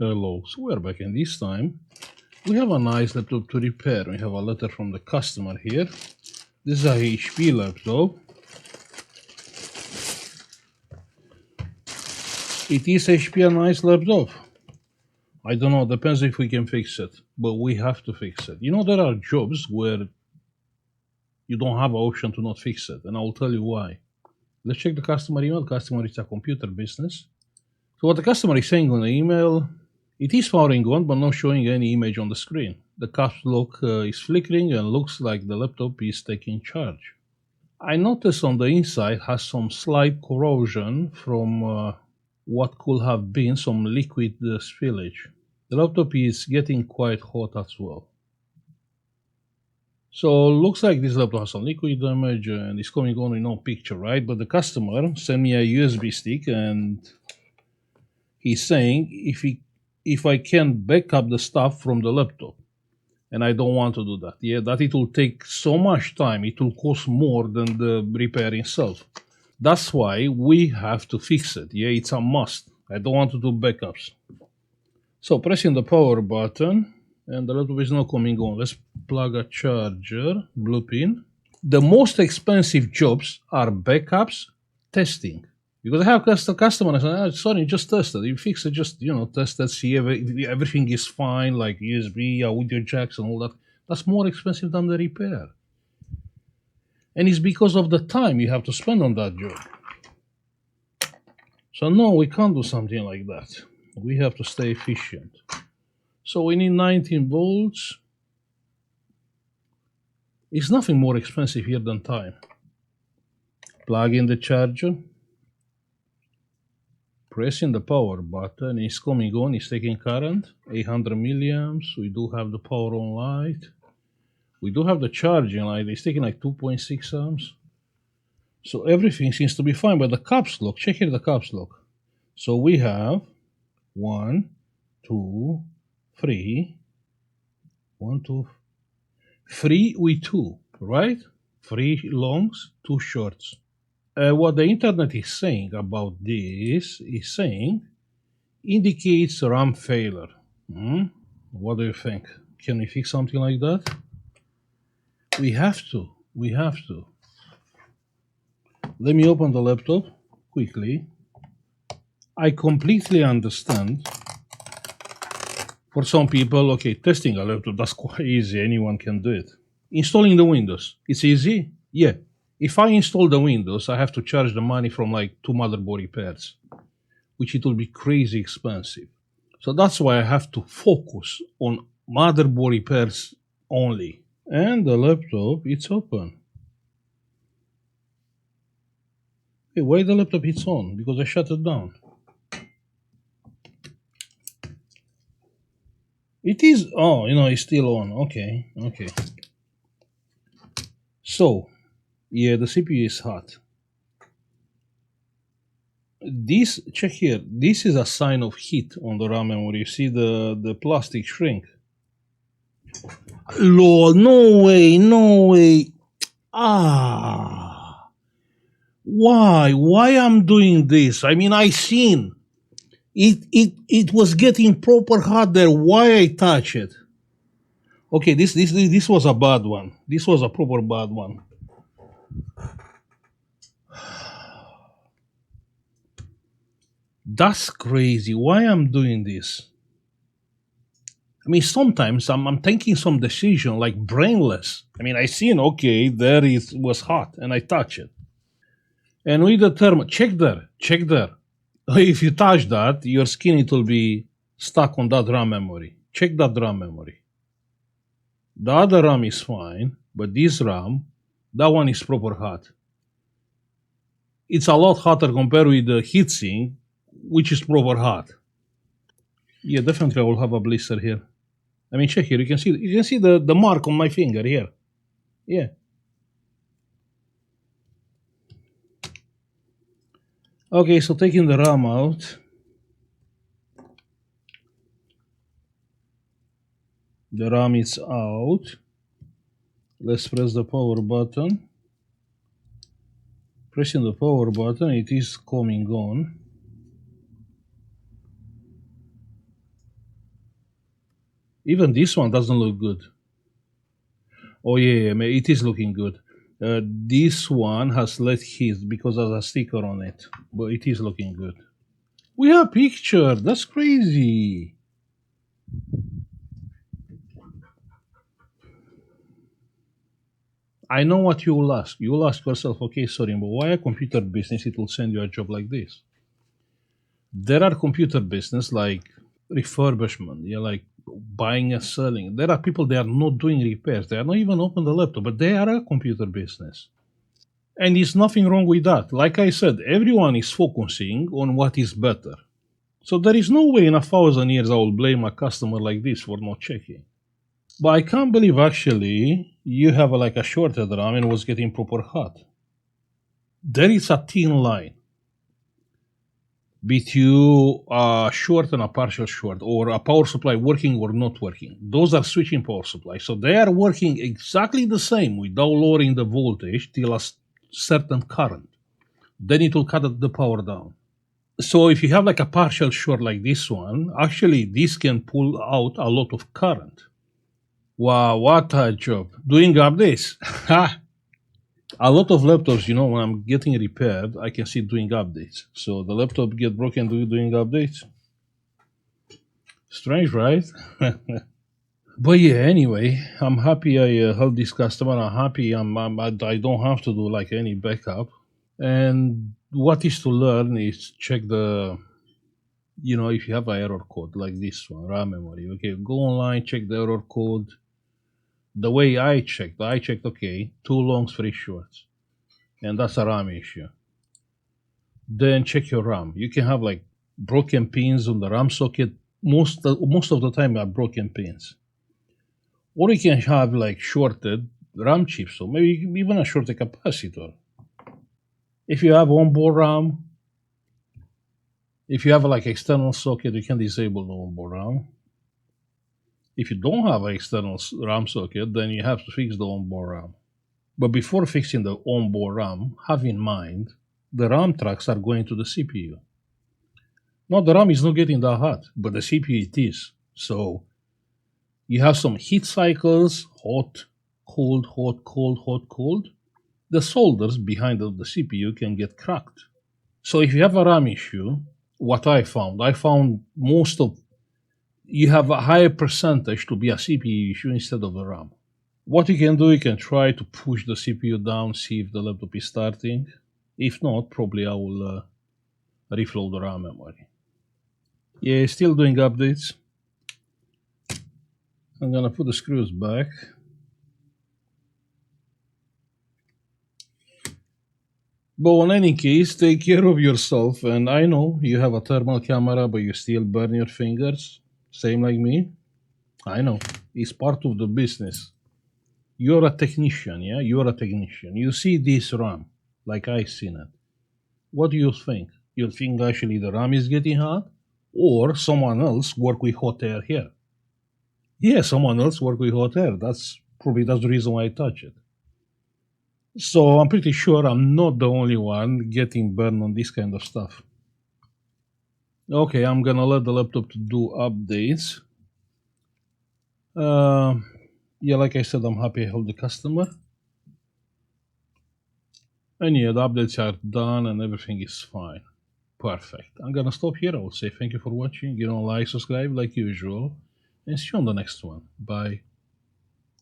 Hello, so we're back, and this time we have a nice laptop to repair. We have a letter from the customer here. This is a HP laptop. It is HP a nice laptop? I don't know, depends if we can fix it, but we have to fix it. You know, there are jobs where you don't have an option to not fix it, and I'll tell you why. Let's check the customer email. Customer is a computer business. So what the customer is saying on the email, it is powering on, but not showing any image on the screen. The caps lock is flickering and looks like the laptop is taking charge. I noticed on the inside has some slight corrosion from what could have been some liquid spillage. The laptop is getting quite hot as well. So looks like this laptop has some liquid damage and it's coming on in no picture, right? But the customer sent me a USB stick and he's saying if I can back up the stuff from the laptop, and I don't want to do that. Yeah, that it will take so much time, it will cost more than the repair itself. That's why we have to fix it. Yeah, it's a must. I don't want to do backups. So pressing the power button, and the laptop is not coming on. Let's plug a charger, blue pin. The most expensive jobs are backups, testing. Because I have customers, sorry, just test it. You fix it, just, test it, see if everything is fine, like USB, audio jacks and all that. That's more expensive than the repair. And it's because of the time you have to spend on that job. So no, we can't do something like that. We have to stay efficient. So we need 19 volts. It's nothing more expensive here than time. Plug in the charger. Pressing the power button, it's coming on, it's taking current, 800 milliamps. We do have the power on light. We do have the charging light, it's taking like 2.6 amps. So everything seems to be fine, but the caps lock, check here the caps lock. So we have 1, 2, 3, 1, 2, 3 with 2, right? 3 longs, 2 shorts. What the internet is saying about this is saying indicates RAM failure. What do you think? Can we fix something like that? We have to. We have to. Let me open the laptop quickly. I completely understand. For some people, okay, testing a laptop, that's quite easy. Anyone can do it. Installing the Windows, it's easy? Yeah. If I install the Windows, I have to charge the money from like 2 motherboard repairs, which it will be crazy expensive. So that's why I have to focus on motherboard repairs only. And the laptop, it's open. Hey, why the laptop is on? Because I shut it down. It is, it's still on. Okay. So, yeah, the CPU is hot. This, check here, this is a sign of heat on the RAM memory. You see the plastic shrink. Lord, no way. Why I'm doing this? I mean, I seen it was getting proper hot there. Why I touch it? Okay, this was a bad one. This was a proper bad one. That's crazy. Why I'm doing this? I mean, sometimes I'm taking some decision like brainless. I mean, I seen, okay, there it was hot and I touch it. And with the term, check there. If you touch that, your skin, it will be stuck on that RAM memory. Check that RAM memory. The other RAM is fine, but this RAM, that one is proper hot. It's a lot hotter compared with the heatsink, which is proper hot. Yeah, definitely I will have a blister here. I mean, check here. You can see the mark on my finger here. Yeah. Okay, so taking the RAM out. The RAM is out. Let's press the power button. Pressing the power button, it is coming on. Even this one doesn't look good. Oh yeah, yeah, it is looking good. This one has less heat because of a sticker on it, but it is looking good. We have picture. That's crazy. I know what you will ask. You will ask yourself, okay, sorry, but why a computer business it will send you a job like this? There are computer business like refurbishment, yeah, like buying and selling. There are people they are not doing repairs. They are not even open the laptop, but they are a computer business. And there's nothing wrong with that. Like I said, everyone is focusing on what is better. So there is no way in 1,000 years I will blame a customer like this for not checking. But I can't believe actually you have like a shorter RAM and was getting proper hot. There is a thin line between a short and a partial short, or a power supply working or not working. Those are switching power supply. So they are working exactly the same without lowering the voltage till a certain current. Then it will cut the power down. So if you have like a partial short like this one, actually this can pull out a lot of current. Wow, what a job. Doing updates. A lot of laptops, when I'm getting repaired, I can see doing updates. So the laptop get broken doing updates. Strange, right? But yeah, anyway, I'm happy I helped this customer. I'm happy I don't have to do like any backup. And what is to learn is check if you have an error code like this one, RAM memory, okay, go online, check the error code. The way I checked, okay, 2 longs, 3 shorts, and that's a RAM issue. Then check your RAM. You can have like broken pins on the RAM socket. Most of the time are broken pins, or you can have like shorted RAM chips, so maybe even a shorted capacitor. If you have onboard RAM, if you have like external socket, you can disable the onboard RAM. If you don't have an external RAM socket, then you have to fix the onboard RAM. But before fixing the onboard RAM, have in mind the RAM tracks are going to the CPU. Now the RAM is not getting that hot, but the CPU it is. So you have some heat cycles, hot, cold, hot, cold, hot, cold. The solders behind the CPU can get cracked. So if you have a RAM issue, what I found most of you have a higher percentage to be a CPU issue instead of a RAM. What you can do, you can try to push the CPU down, see if the laptop is starting. If not, probably I will reflow the RAM memory. Yeah, still doing updates. I'm gonna put the screws back. But in any case, take care of yourself. And I know you have a thermal camera, but you still burn your fingers. Same like me. I know. It's part of the business. You're a technician, yeah? You're a technician. You see this RAM, like I seen it. What do you think? You think actually the RAM is getting hot? Or someone else work with hot air here? Yeah, someone else work with hot air. That's the reason why I touch it. So I'm pretty sure I'm not the only one getting burned on this kind of stuff. Okay, I'm gonna let the laptop to do updates. Uh, yeah, like I said, I'm happy I helped the customer. And yeah, the updates are done and everything is fine. Perfect. I'm gonna stop here. I will say thank you for watching. Like, subscribe like usual, and see you on the next one. Bye.